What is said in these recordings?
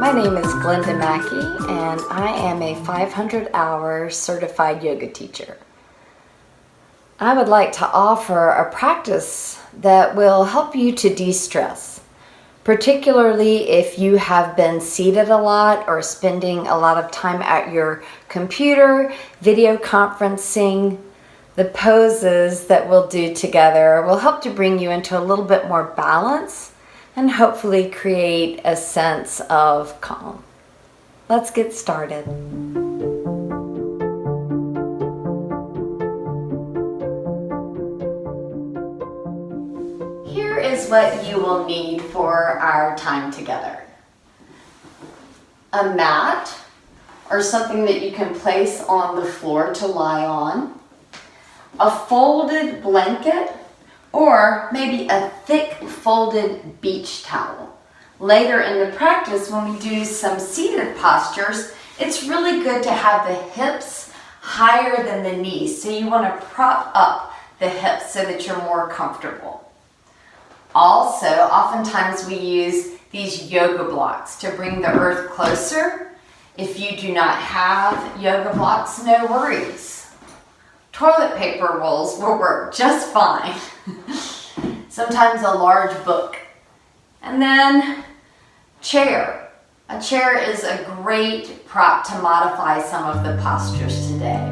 My name is Glenda Mackey, and I am a 500-hour certified yoga teacher. I would like to offer a practice that will help you to de-stress, particularly if you have been seated a lot or spending a lot of time at your computer, video conferencing. The poses that we'll do together will help to bring you into a little bit more balance and hopefully create a sense of calm. Let's get started. Here is what you will need for our time together. A mat, or something that you can place on the floor to lie on. A folded blanket, or maybe a thick folded beach towel. Later in the practice, when we do some seated postures, it's really good to have the hips higher than the knees. So you want to prop up the hips so that you're more comfortable. Also, oftentimes we use these yoga blocks to bring the earth closer. If you do not have yoga blocks, no worries. Toilet paper rolls will work just fine. Sometimes a large book. And then chair. A chair is a great prop to modify some of the postures today.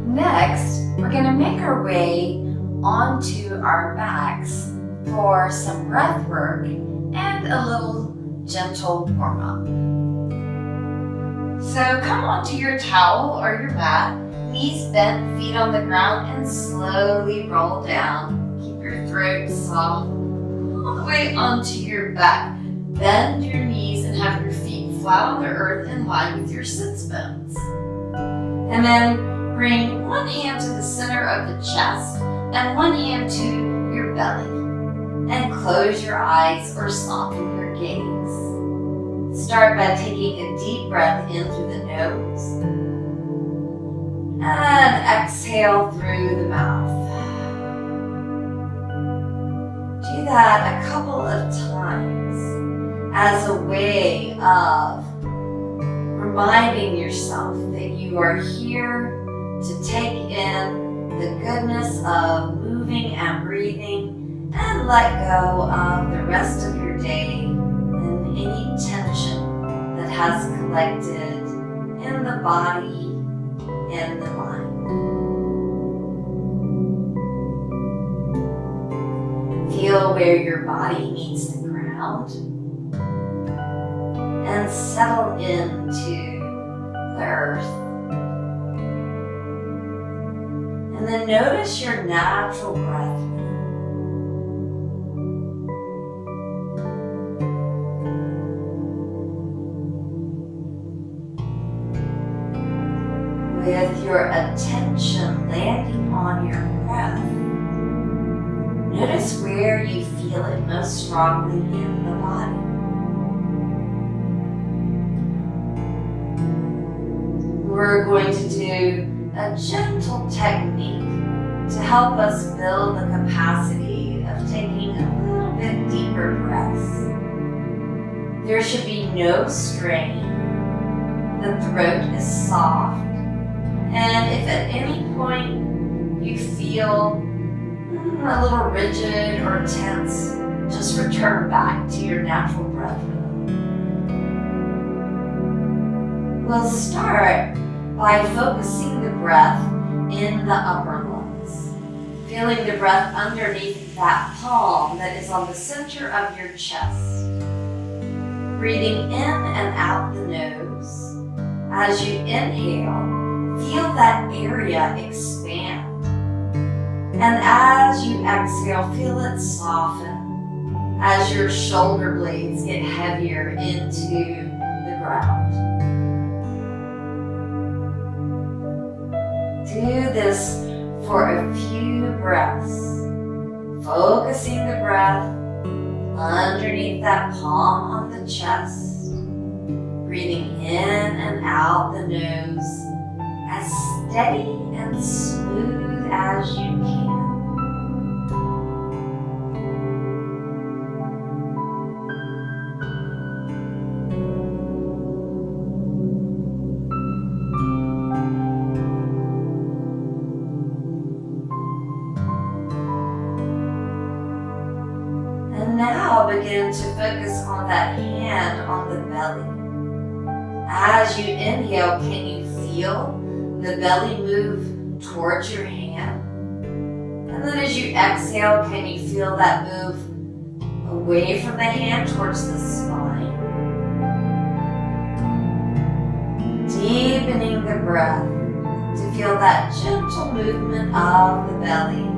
Next, we're going to make our way onto our backs for some breath work and a little gentle warm-up. So come onto your towel or your mat, knees bent, feet on the ground, and slowly roll down. Keep your throat soft, all the way onto your back. Bend your knees and have your feet flat on the earth in line with your sits bones. And then bring one hand to the center of the chest and one hand to your belly. And close your eyes or soften your gaze. Start by taking a deep breath in through the nose and exhale through the mouth. Do that a couple of times as a way of reminding yourself that you are here to take in the goodness of moving and breathing, and let go of the rest of your day and any tension that has collected in the body and the mind. Feel where your body meets the ground and settle into the earth. And then notice your natural breath. With your attention landing on your breath, notice where you feel it most strongly in the body. We're going to do a gentle technique to help us build the capacity of taking a little bit deeper breaths. There should be no strain. The throat is soft. And if at any point you feel a little rigid or tense, just return back to your natural breath rhythm. We'll start by focusing the breath in the upper lungs, feeling the breath underneath that palm that is on the center of your chest. Breathing in and out the nose. As you inhale, feel that area expand. And as you exhale, feel it soften as your shoulder blades get heavier into the ground. Do this for a few breaths, focusing the breath underneath that palm on the chest, breathing in and out the nose as steady and smooth as you can. And now begin to focus on that hand on the belly. As you inhale, can you feel the belly move towards your hand? And then as you exhale, can you feel that move away from the hand towards the spine? Deepening the breath to feel that gentle movement of the belly.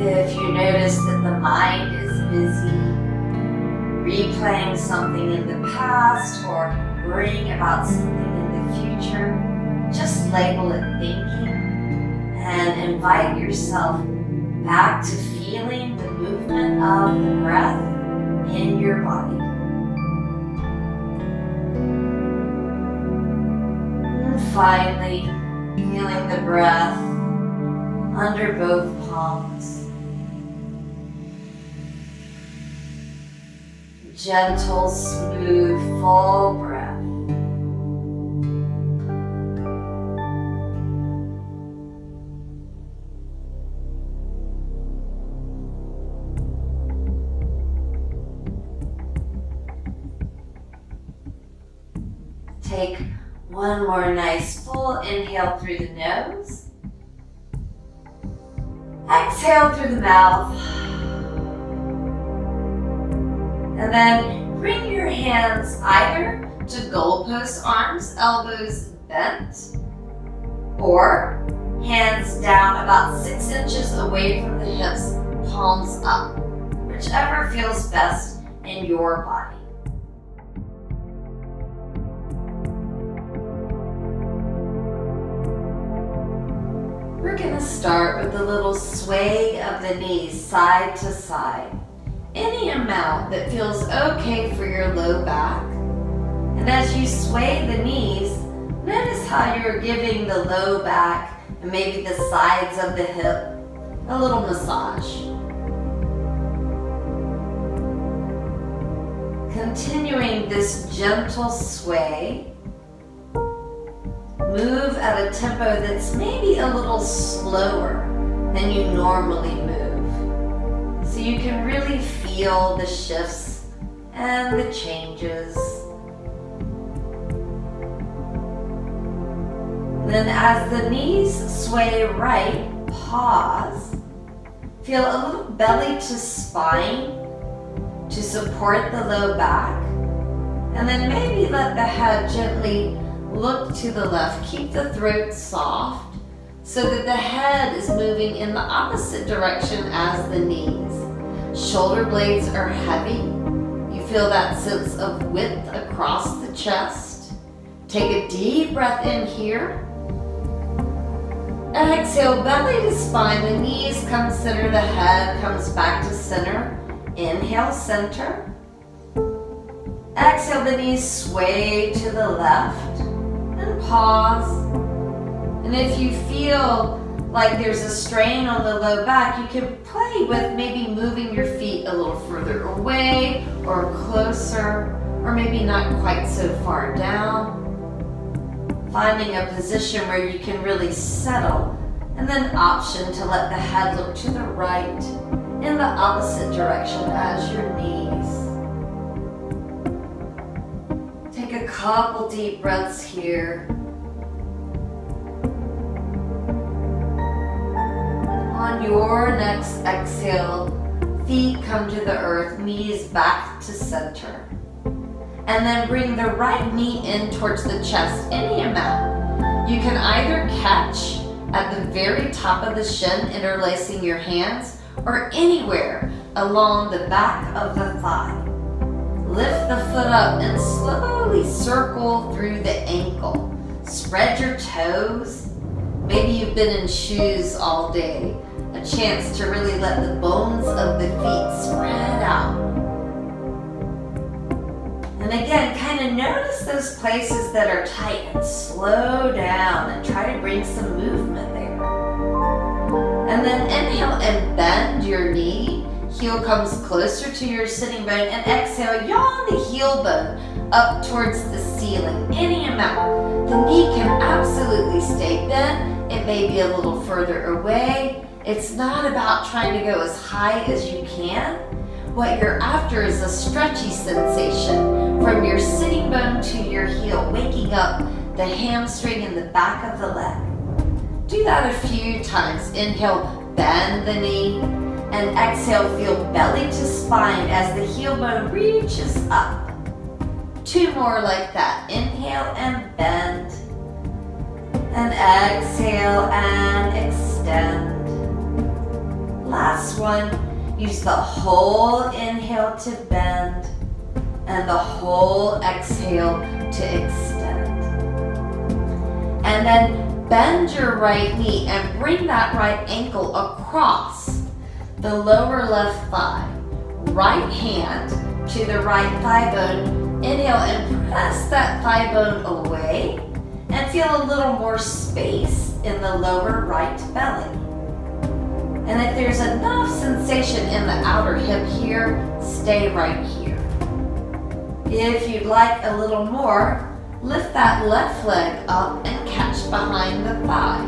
If you notice that the mind is busy, replaying something in the past or worrying about something in the future, just label it thinking and invite yourself back to feeling the movement of the breath in your body. And finally, feeling the breath under both palms. Gentle, smooth, full breath. Take one more nice full inhale through the nose. Exhale through the mouth. And then bring your hands either to goalpost arms, elbows bent, or hands down about 6 inches away from the hips, palms up, whichever feels best in your body. We're going to start with a little sway of the knees side to side. Any amount that feels okay for your low back. And as you sway the knees, notice how you're giving the low back and maybe the sides of the hip a little massage. Continuing this gentle sway, move at a tempo that's maybe a little slower than you normally move. So you can really feel the shifts and the changes. Then as the knees sway right, pause. Feel a little belly to spine to support the low back. And then maybe let the head gently look to the left. Keep the throat soft so that the head is moving in the opposite direction as the knees. Shoulder blades are heavy. You feel that sense of width across the chest. Take a deep breath in here. Exhale, belly to spine. The knees come center. The head comes back to center. Inhale, center. Exhale, the knees sway to the left. And pause. And if you feel like there's a strain on the low back, you can play with maybe moving your feet a little further away or closer, or maybe not quite so far down. Finding a position where you can really settle, and then option to let the head look to the right in the opposite direction as your knees. Take a couple deep breaths here. On your next exhale, feet come to the earth, knees back to center. And then bring the right knee in towards the chest, any amount. You can either catch at the very top of the shin, interlacing your hands, or anywhere along the back of the thigh. Lift the foot up and slowly circle through the ankle. Spread your toes. Maybe you've been in shoes all day. A chance to really let the bones of the feet spread out. And again, kind of notice those places that are tight and slow down and try to bring some movement there. And then inhale and bend your knee. Heel comes closer to your sitting bone, and exhale, yawn the heel bone up towards the ceiling, any amount. The knee can absolutely stay bent. It may be a little further away. It's not about trying to go as high as you can. What you're after is a stretchy sensation from your sitting bone to your heel, waking up the hamstring in the back of the leg. Do that a few times. Inhale, bend the knee, and exhale, feel belly to spine as the heel bone reaches up. 2 more like that. Inhale and bend, and exhale and extend. Last one. Use the whole inhale to bend and the whole exhale to extend. And then bend your right knee and bring that right ankle across the lower left thigh. Right hand to the right thigh bone. Inhale and press that thigh bone away and feel a little more space in the lower right belly. And if there's enough sensation in the outer hip here, stay right here. If you'd like a little more, lift that left leg up and catch behind the thigh.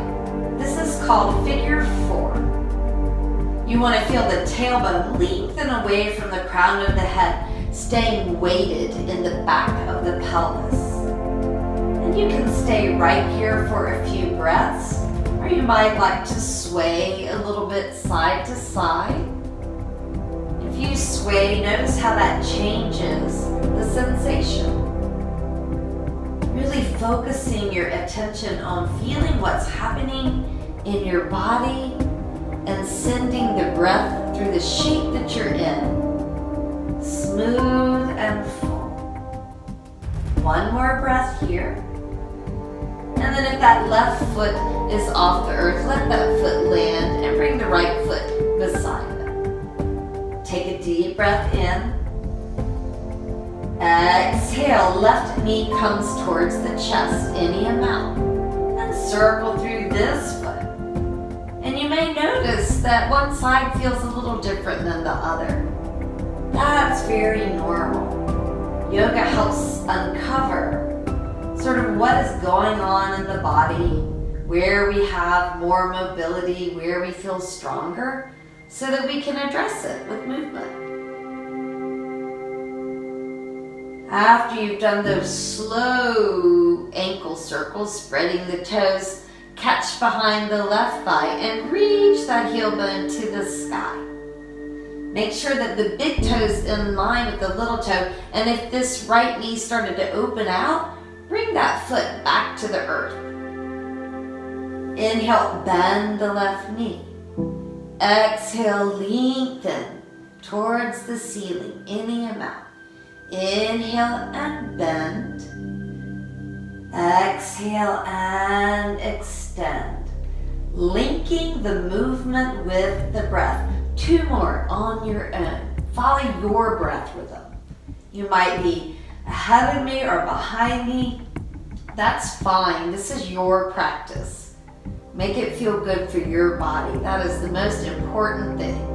This is called figure 4. You want to feel the tailbone lengthen away from the crown of the head, staying weighted in the back of the pelvis. And you can stay right here for a few breaths. Or you might like to sway a little bit side to side. If you sway, notice how that changes the sensation. Really focusing your attention on feeling what's happening in your body and sending the breath through the shape that you're in. Smooth and full. One more breath here. And then if that left foot is off the earth, let that foot land and bring the right foot beside it. Take a deep breath in. Exhale, left knee comes towards the chest, any amount. And circle through this foot. And you may notice that one side feels a little different than the other. That's very normal. Yoga helps uncover sort of what is going on in the body, where we have more mobility, where we feel stronger, so that we can address it with movement. After you've done those slow ankle circles, spreading the toes, catch behind the left thigh and reach that heel bone to the sky. Make sure that the big toe's in line with the little toe, and if this right knee started to open out, bring that foot back to the earth. Inhale, bend the left knee. Exhale, lengthen towards the ceiling, any amount. Inhale and bend. Exhale and extend. Linking the movement with the breath. 2 more on your own. Follow your breath rhythm. You might be ahead of me or behind me. That's fine. This is your practice. Make it feel good for your body. That is the most important thing.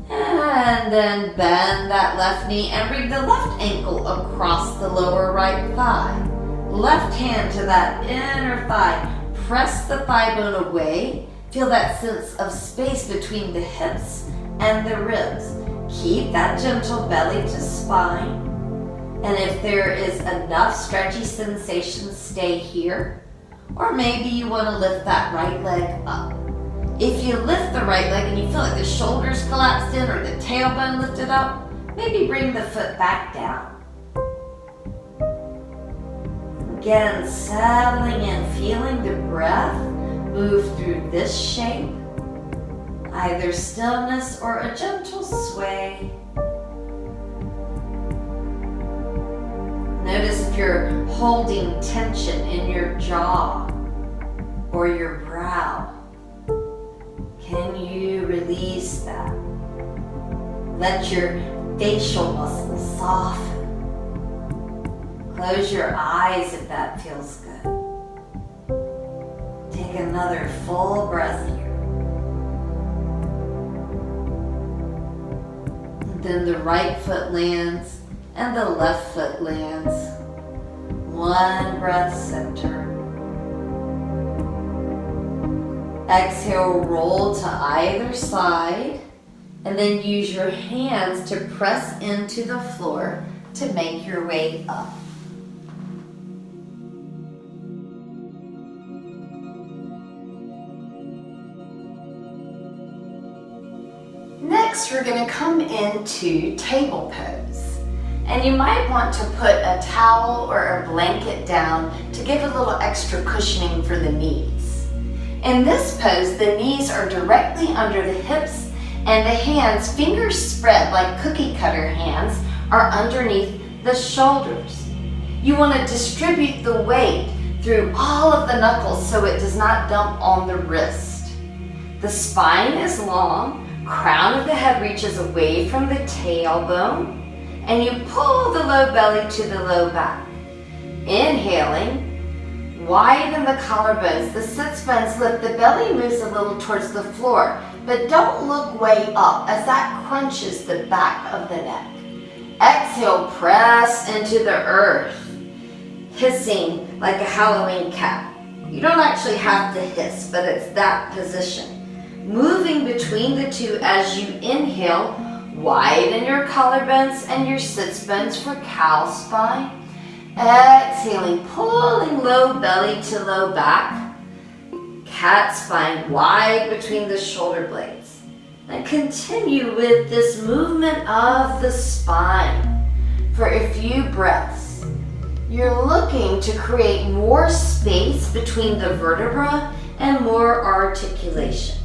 And then bend that left knee and bring the left ankle across the lower right thigh. Left hand to that inner thigh. Press the thigh bone away. Feel that sense of space between the hips and the ribs. Keep that gentle belly to spine. And if there is enough stretchy sensation, stay here. Or maybe you want to lift that right leg up. If you lift the right leg and you feel like the shoulders collapsed in or the tailbone lifted up, maybe bring the foot back down. Again, settling in, feeling the breath move through this shape. Either stillness or a gentle sway. Notice if you're holding tension in your jaw or your brow. Can you release that? Let your facial muscles soften. Close your eyes if that feels good. Take another full breath here. then the right foot lands and the left foot lands. One breath, center. Exhale, roll to either side, and then use your hands to press into the floor to make your way up. Next, we're going to come into table pose. And you might want to put a towel or a blanket down to give a little extra cushioning for the knees. In this pose, the knees are directly under the hips and the hands, fingers spread like cookie cutter hands, are underneath the shoulders. You want to distribute the weight through all of the knuckles so it does not dump on the wrist. The spine is long. Crown of the head reaches away from the tailbone, and you pull the low belly to the low back. Inhaling, widen the collarbones, the sits bones lift, the belly moves a little towards the floor, but don't look way up as that crunches the back of the neck. Exhale, press into the earth, hissing like a Halloween cat. You don't actually have to hiss, but it's that position. Moving between the two as you inhale, widen your collarbones and your sits bones for cow spine. Exhaling, pulling low belly to low back. Cat spine wide between the shoulder blades. And continue with this movement of the spine for a few breaths. You're looking to create more space between the vertebra and more articulation.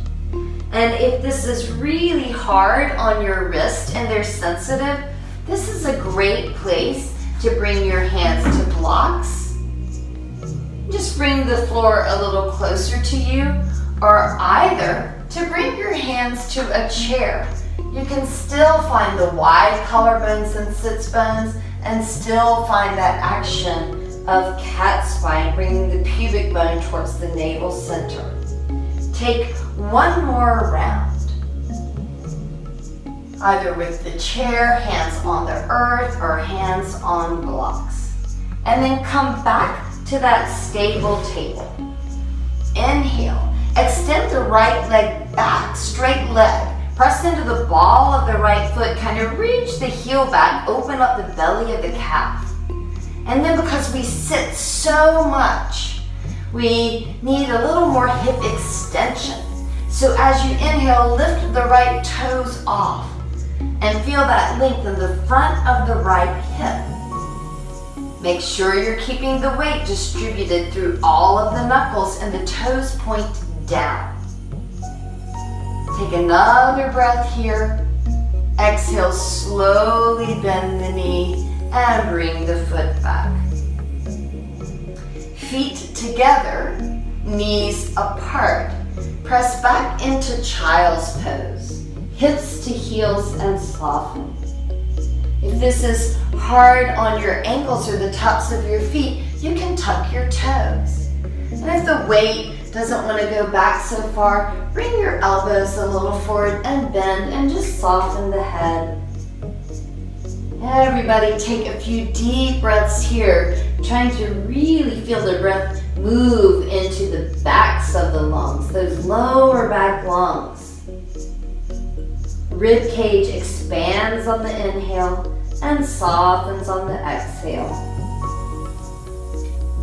And if this is really hard on your wrist and they're sensitive, this is a great place to bring your hands to blocks. Just bring the floor a little closer to you, or either to bring your hands to a chair. You can still find the wide collarbones and sits bones and still find that action of cat spine, bringing the pubic bone towards the navel center. Take one more round, either with the chair, hands on the earth, or hands on blocks. And then come back to that stable table. Inhale, extend the right leg back, straight leg. Press into the ball of the right foot, kind of reach the heel back, open up the belly of the calf. And then because we sit so much, we need a little more hip extension. So as you inhale, lift the right toes off and feel that length in the front of the right hip. Make sure you're keeping the weight distributed through all of the knuckles and the toes point down. Take another breath here. Exhale, slowly bend the knee and bring the foot back. Feet together, knees apart. Press back into child's pose. Hips to heels and soften. If this is hard on your ankles or the tops of your feet, you can tuck your toes. And if the weight doesn't want to go back so far, bring your elbows a little forward and bend and just soften the head. Everybody take a few deep breaths here, trying to really feel the breath move into the backs of the lungs, those lower back lungs. Rib cage expands on the inhale and softens on the exhale.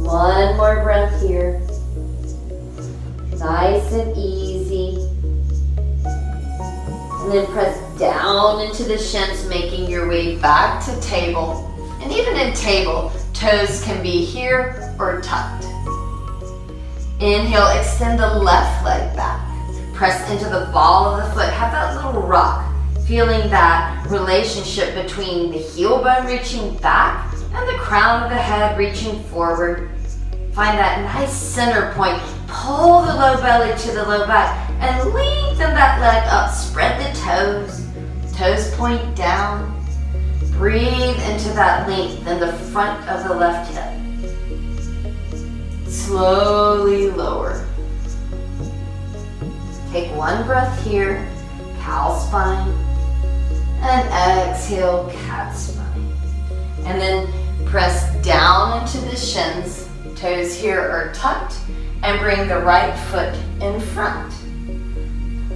One more breath here. Nice and easy. And then press down into the shins, making your way back to table. And even in table, toes can be here or tucked. Inhale, extend the left leg back. Press into the ball of the foot. Have that little rock. Feeling that relationship between the heel bone reaching back and the crown of the head reaching forward. Find that nice center point. Pull the low belly to the low back and lengthen that leg up. Spread the toes. Toes point down. Breathe into that length in the front of the left hip. Slowly lower. Take one breath here, cow spine, And exhale, cat spine. And then press down into the shins. Toes here are tucked. And bring the right foot in front.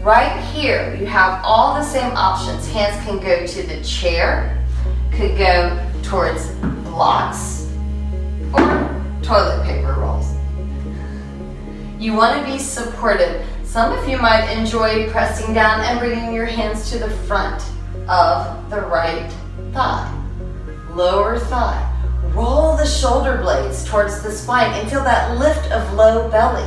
Right here, you have all the same options. Hands can go to the chair, could go towards blocks, or toilet paper rolls. You want to be supportive. Some of you might enjoy pressing down and bringing your hands to the front of the right thigh, lower thigh. Roll the shoulder blades towards the spine and feel that lift of low belly.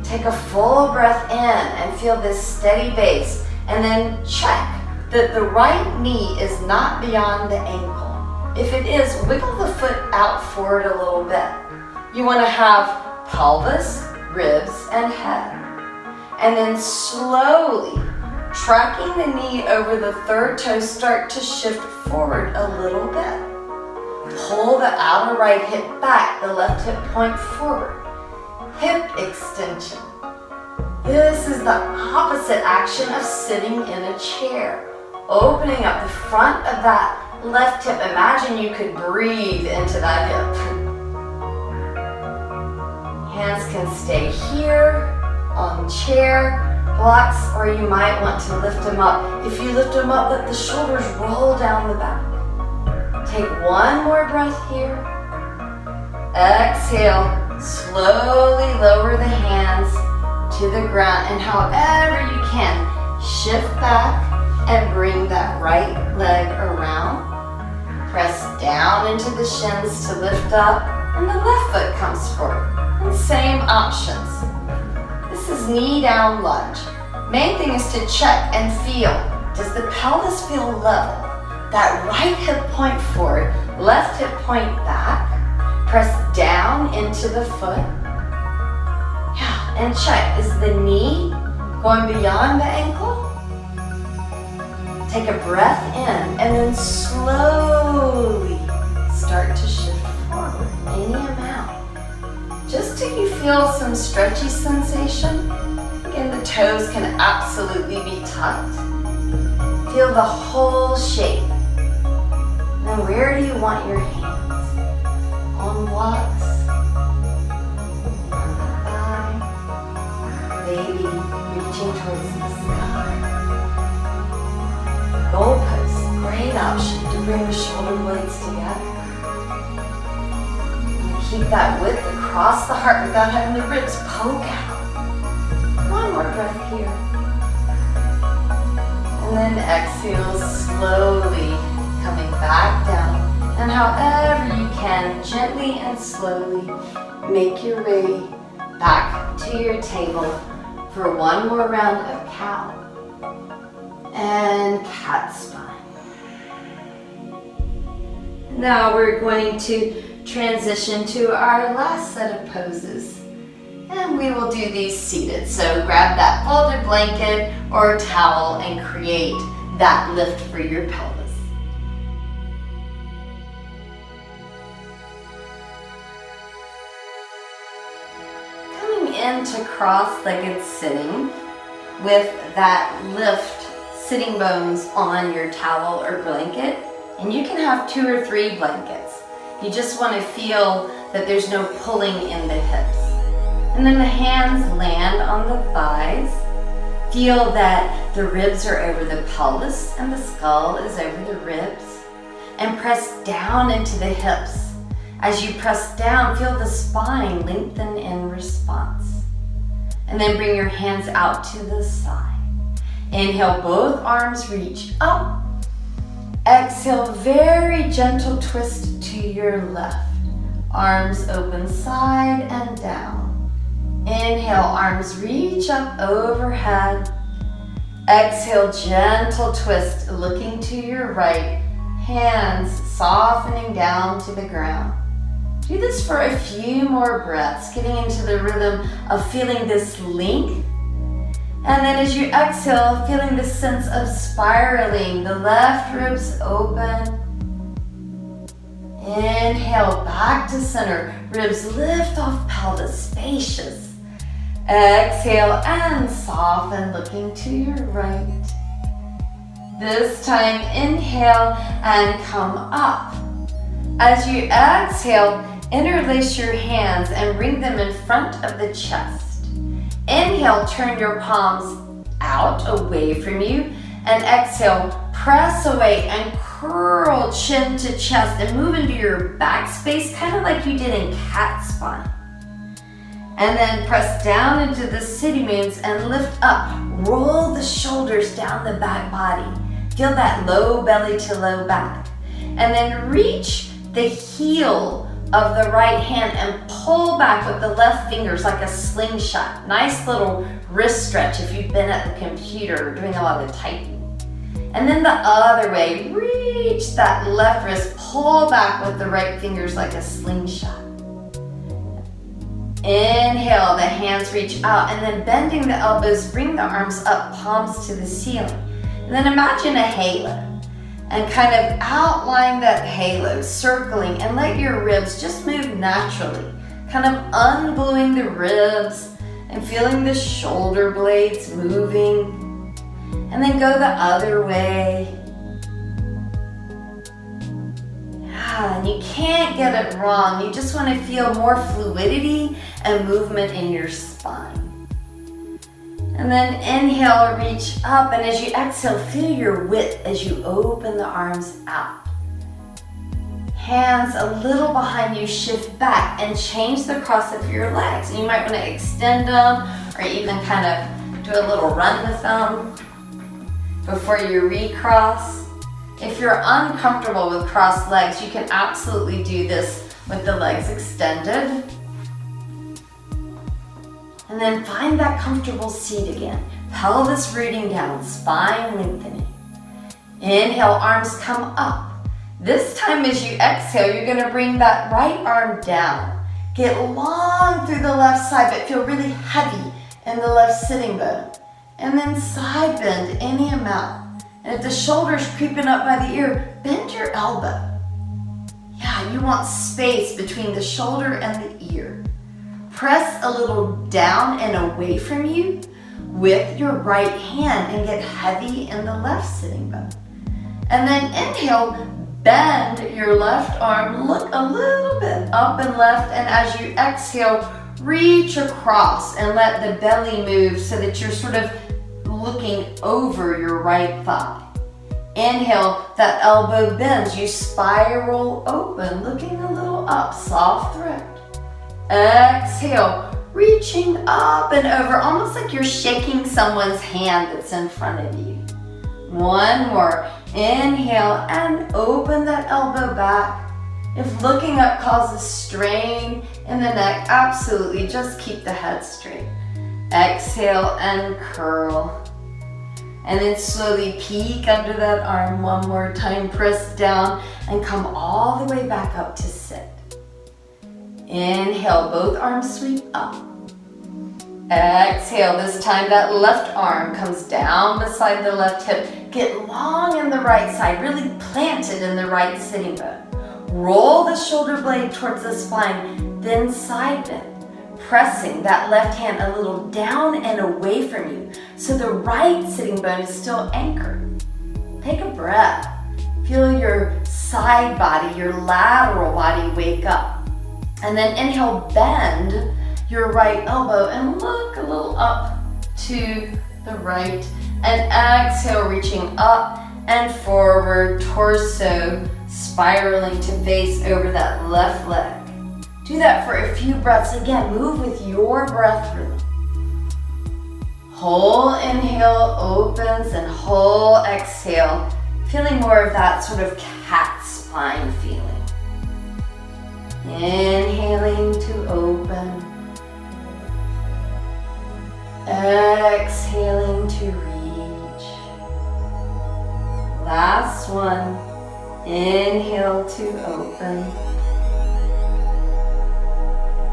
Take a full breath in and feel this steady base, and then check that the right knee is not beyond the ankle. If it is, wiggle the foot out forward a little bit. You want to have pelvis, ribs, and head. And then slowly, tracking the knee over the third toe, start to shift forward a little bit. Pull the outer right hip back, the left hip point forward. Hip extension. This is the opposite action of sitting in a chair. Opening up the front of that left hip. Imagine you could breathe into that hip. Hands can stay here, on chair, blocks, or you might want to lift them up. If you lift them up, let the shoulders roll down the back. Take one more breath here. Exhale. Slowly lower the hands to the ground, and however you can, shift back and bring that right leg around. Press down into the shins to lift up, and the left foot comes forward. And same options. This is knee down lunge. Main thing is to check and feel. Does the pelvis feel level? That right hip point forward, left hip point back. Press down into the foot. Yeah, and check, is the knee going beyond the ankle? Take a breath in and then slowly start to shift forward any amount. Just till you feel some stretchy sensation. Again, the toes can absolutely be tucked. Feel the whole shape. Then where do you want your hands? On blocks, on the thigh, maybe reaching towards the sky. Goalposts, great option to bring the shoulder blades together. And keep that width across the heart without having the ribs poke out. One more breath here. And then exhale slowly, coming back down. And however you can, gently and slowly, make your way back to your table for one more round of cow and cat spine. Now we're going to transition to our last set of poses. And we will do these seated. So grab that folded blanket or towel and create that lift for your pelvis. Into cross-legged sitting with that lift sitting bones on your towel or blanket, and you can have 2 or 3 blankets. You just want to feel that there's no pulling in the hips. And then the hands land on the thighs. Feel that the ribs are over the pelvis and the skull is over the ribs. And press down into the hips. As you press down, feel the spine lengthen in response. And then bring your hands out to the side. Inhale, both arms reach up. Exhale, very gentle twist to your left. Arms open side and down. Inhale, arms reach up overhead. Exhale, gentle twist, looking to your right. Hands softening down to the ground. Do this for a few more breaths, getting into the rhythm of feeling this length. And then as you exhale, feeling this sense of spiraling, the left ribs open. Inhale, back to center. Ribs lift off pelvis, spacious. Exhale and soften, looking to your right. This time, inhale and come up. As you exhale, interlace your hands and bring them in front of the chest. Inhale, turn your palms out, away from you, and exhale, press away and curl chin to chest and move into your back space, kind of like you did in cat spine. And then press down into the city moons and lift up. Roll the shoulders down the back body. Feel that low belly to low back. And then reach the heel of the right hand and pull back with the left fingers like a slingshot. Nice little wrist stretch if you've been at the computer doing a lot of typing. And then the other way, reach that left wrist, pull back with the right fingers like a slingshot. Inhale, the hands reach out, and then bending the elbows, bring the arms up, palms to the ceiling. And then imagine a halo, and kind of outline that halo, circling, and let your ribs just move naturally, kind of ungluing the ribs and feeling the shoulder blades moving. And then go the other way. And you can't get it wrong. You just want to feel more fluidity and movement in your spine. And then inhale, reach up, and as you exhale, feel your width as you open the arms out. Hands a little behind you, shift back and change the cross of your legs. And you might want to extend them or even kind of do a little run with them before you recross. If you're uncomfortable with crossed legs, you can absolutely do this with the legs extended. And then find that comfortable seat again. Pelvis rooting down, spine lengthening. Inhale, arms come up. This time as you exhale, you're gonna bring that right arm down. Get long through the left side, but feel really heavy in the left sitting bone. And then side bend any amount. And if the shoulder's creeping up by the ear, bend your elbow. Yeah, you want space between the shoulder and the ear. Press a little down and away from you with your right hand and get heavy in the left sitting bone. And then inhale, bend your left arm, look a little bit up and left, and as you exhale, reach across and let the belly move so that you're sort of looking over your right thigh. Inhale, that elbow bends, you spiral open, looking a little up, soft throat. Exhale, reaching up and over, almost like you're shaking someone's hand that's in front of you. One more. Inhale and open that elbow back. If looking up causes strain in the neck, absolutely just keep the head straight. Exhale and curl. And then slowly peek under that arm one more time. Press down and come all the way back up to sit. Inhale, both arms sweep up. Exhale, this time that left arm comes down beside the left hip. Get long in the right side, really planted in the right sitting bone. Roll the shoulder blade towards the spine, then side bend. Pressing that left hand a little down and away from you so the right sitting bone is still anchored. Take a breath. Feel your side body, your lateral body wake up. And then inhale, bend your right elbow and look a little up to the right. And exhale, reaching up and forward, torso spiraling to face over that left leg. Do that for a few breaths. Again, move with your breath rhythm. Whole inhale opens and whole exhale, feeling more of that sort of cat spine feeling. Inhaling to open. Exhaling to reach. Last one. Inhale to open.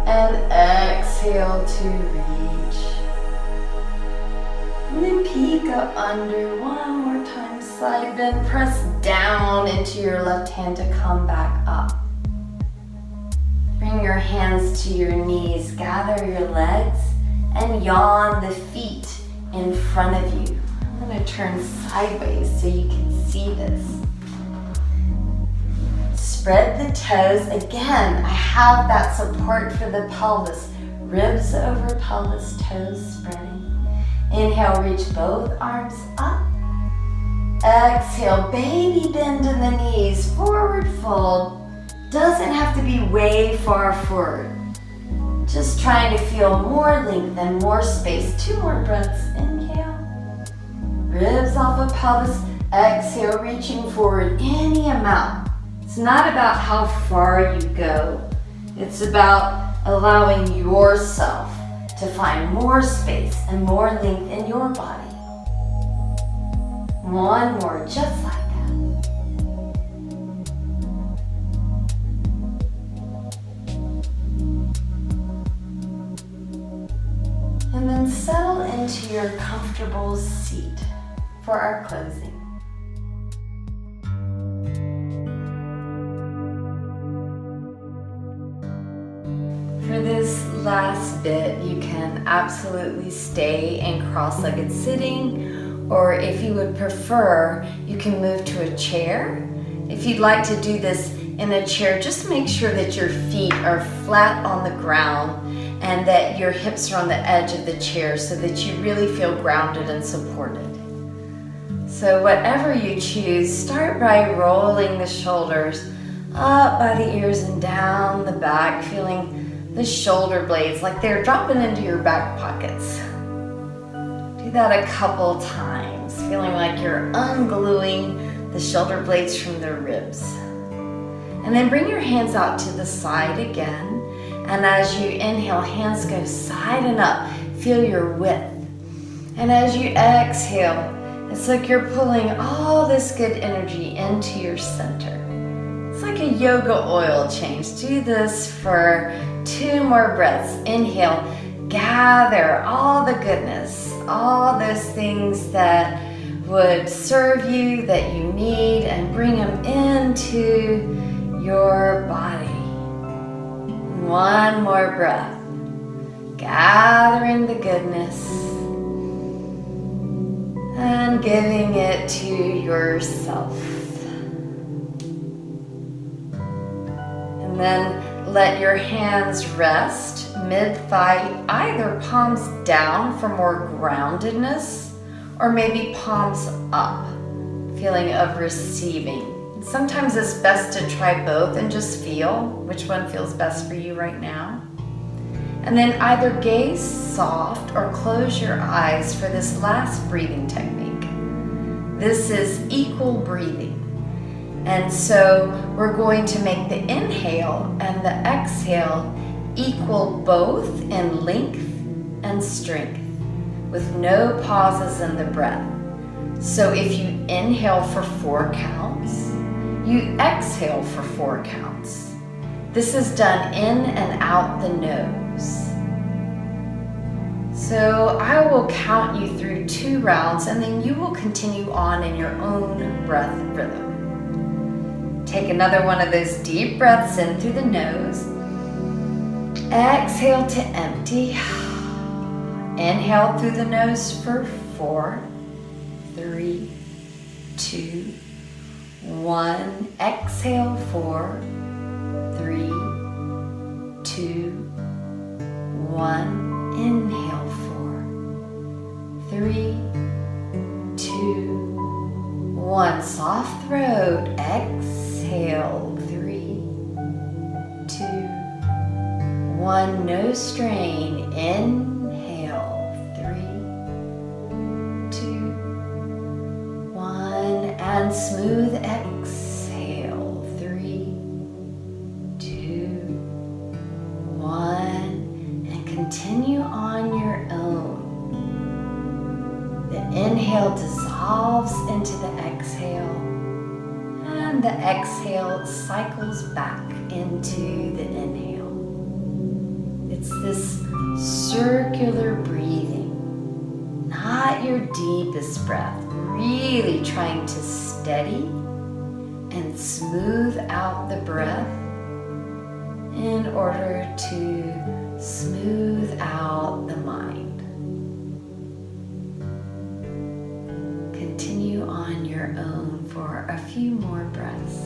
And exhale to reach. And then peek up under one more time. Side bend, press down into your left hand to come back up. Bring your hands to your knees, gather your legs, and yawn the feet in front of you. I'm going to turn sideways so you can see this. Spread the toes. Again, I have that support for the pelvis. Ribs over pelvis, toes spreading. Inhale, reach both arms up. Exhale, baby bend in the knees, forward fold. Doesn't have to be way far forward. Just trying to feel more length and more space. 2 more breaths. Inhale. Ribs off of pelvis. Exhale, reaching forward any amount. It's not about how far you go. It's about allowing yourself to find more space and more length in your body. 1 more, just like that. And then settle into your comfortable seat for our closing. For this last bit, you can absolutely stay in cross-legged sitting, or if you would prefer, you can move to a chair. If you'd like to do this in a chair, just make sure that your feet are flat on the ground and that your hips are on the edge of the chair so that you really feel grounded and supported. So whatever you choose, start by rolling the shoulders up by the ears and down the back, feeling the shoulder blades like they're dropping into your back pockets. Do that a couple times, feeling like you're ungluing the shoulder blades from the ribs. And then bring your hands out to the side again. And as you inhale, hands go side and up. Feel your width. And as you exhale, it's like you're pulling all this good energy into your center. It's like a yoga oil change. Do this for 2 more breaths. Inhale, gather all the goodness, all those things that would serve you, that you need, and bring them into your body. 1 more breath. Gathering the goodness and giving it to yourself. And then let your hands rest mid-thigh, either palms down for more groundedness, or maybe palms up, feeling of receiving. Sometimes it's best to try both and just feel which one feels best for you right now. And then either gaze soft or close your eyes for this last breathing technique. This is equal breathing. And so we're going to make the inhale and the exhale equal both in length and strength, with no pauses in the breath. So if you inhale for 4 counts, you exhale for 4 counts. This is done in and out the nose. So I will count you through 2 rounds, and then you will continue on in your own breath rhythm. Take another one of those deep breaths in through the nose. Exhale to empty. Inhale through the nose for 4, 3, 2, 1. Exhale 4, 3, 2, 1. Inhale 4, 3, 2, 1. Soft throat. Exhale 3, 2, 1. No strain. Inhale 3, 2, 1. And smooth exhale 3, 2, 1. And continue on your own. The inhale dissolves into the exhale, and the exhale cycles back into the inhale. It's this circular breathing, not your deepest breath, really trying to steady and smooth out the breath in order to smooth out the mind. your own for a few more breaths.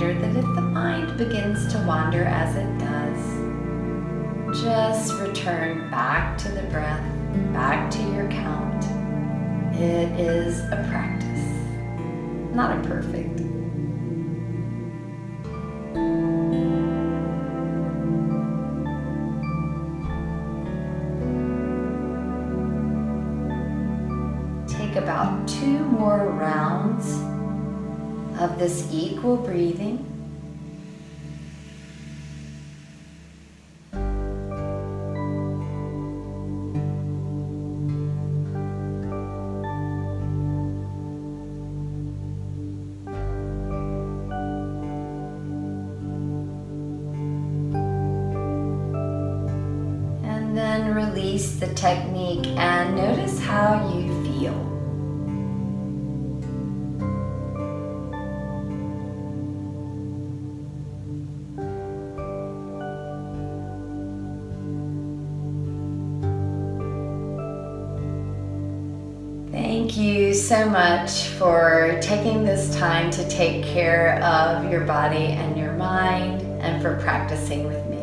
That if the mind begins to wander as it does, just return back to the breath, back to your count. It is a practice, not a perfect. Take about 2 more rounds of this equal breathing. And then release the technique and notice how you feel. Thank you so much for taking this time to take care of your body and your mind and for practicing with me.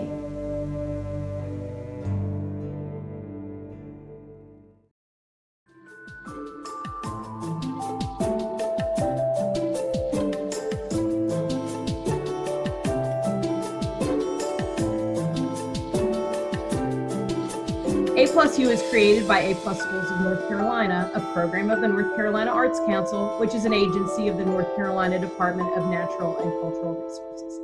A+U is created by A+ Schools of North Carolina, a program of the North Carolina Arts Council, which is an agency of the North Carolina Department of Natural and Cultural Resources.